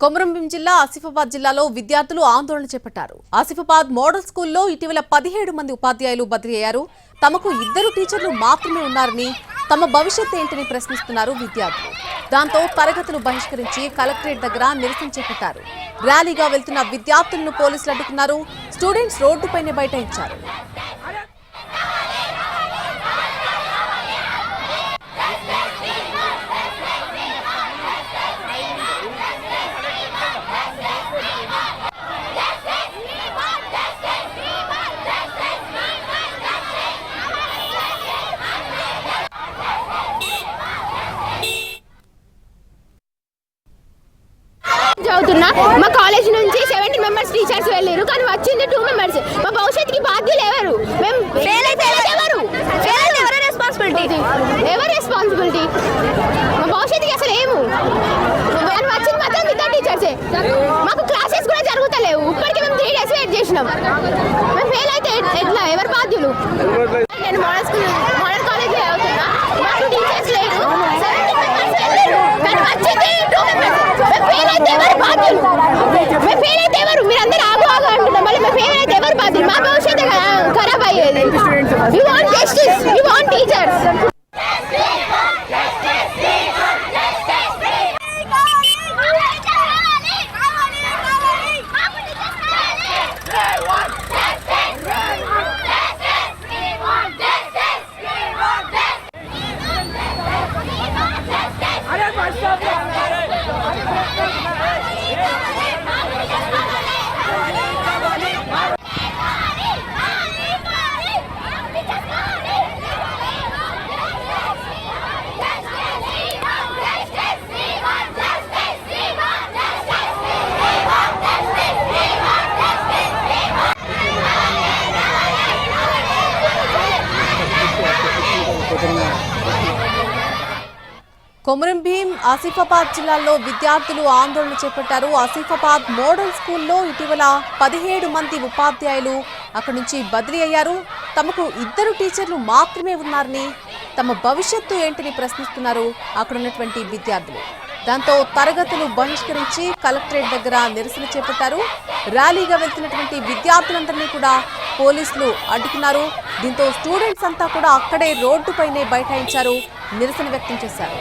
కొమరంభీం జిల్లా ఆసిఫాబాద్ జిల్లాలో విద్యార్థులు ఆందోళన చేపట్టారు. ఆసిఫాబాద్ మోడల్ స్కూల్లో ఇటీవల 17 మంది ఉపాధ్యాయులు బదిలీ అయ్యారు. తమకు 2 టీచర్లు మాత్రమే ఉన్నారని, తమ భవిష్యత్ ఏంటని ప్రశ్నిస్తున్నారు విద్యార్థులు. దాంతో తరగతులు బహిష్కరించి కలెక్టరేట్ దగ్గర నిరసన చేపట్టారు. ర్యాలీగా వెళ్తున్న విద్యార్థులను పోలీసులు అడ్డుకున్నారు. స్టూడెంట్స్ రోడ్డుపైనే బైఠాయించారు. చదువుతున్నా మా కాలేజ్ నుంచి 70 మెంబర్స్ టీచర్స్ వెళ్ళారు, కానీ వచ్చింది 2 మెంబర్స్. మా భవిష్యత్తుకి బాధ్యులు ఎవరు? మేము ఫెయిల్ అయితే ఎవరు రెస్పాన్సిబిలిటీ? మా భవిష్యత్తుకి అసలు ఏము కానీ వచ్చింది మాత్రం మిగతా టీచర్సే. మాకు క్లాసెస్ కూడా జరుగుతలేవు. ఇప్పటికీ మేము 3 days వెయిట్ చేసినాం. మేము ఫెయిల్ అయితే ఎట్లా? ఎవరు బాధ్యులు? నేను మోడల్ కాలేజ్ చదువుతున్నా, మాకు టీచర్స్ లేరు. 70 మెంబర్స్ వెళ్ళారు, కానీ వచ్చింది 2 మెంబర్స్. మీరందరూ ఆగు అంటున్నాం. మళ్ళీ మేము ఫెయిల్ అయితే ఎవరు బాధ్యులు? మా భవిష్యత్తు ఖరాబ్ అయ్యేది. You want justice, you want teachers. Komaram Bheem Asifabad జిల్లాలో విద్యార్థులు ఆందోళన చేపట్టారు. ఆసిఫాబాద్ మోడల్ స్కూల్లో ఇటీవల 17 మంది ఉపాధ్యాయులు అక్కడి నుంచి బదిలీ అయ్యారు. తమకు 2 టీచర్లు మాత్రమే ఉన్నారని, తమ భవిష్యత్తు ఏంటని ప్రశ్నిస్తున్నారు అక్కడ ఉన్నటువంటి విద్యార్థులు. దాంతో తరగతులు బహిష్కరించి కలెక్టరేట్ దగ్గర నిరసన చేపట్టారు. ర్యాలీగా వెళ్తున్నటువంటి విద్యార్థులందరినీ కూడా పోలీసులు అడ్డుకున్నారు. దీంతో స్టూడెంట్స్ అంతా కూడా అక్కడే రోడ్డుపైనే బైఠాయించారు, నిరసన వ్యక్తం చేశారు.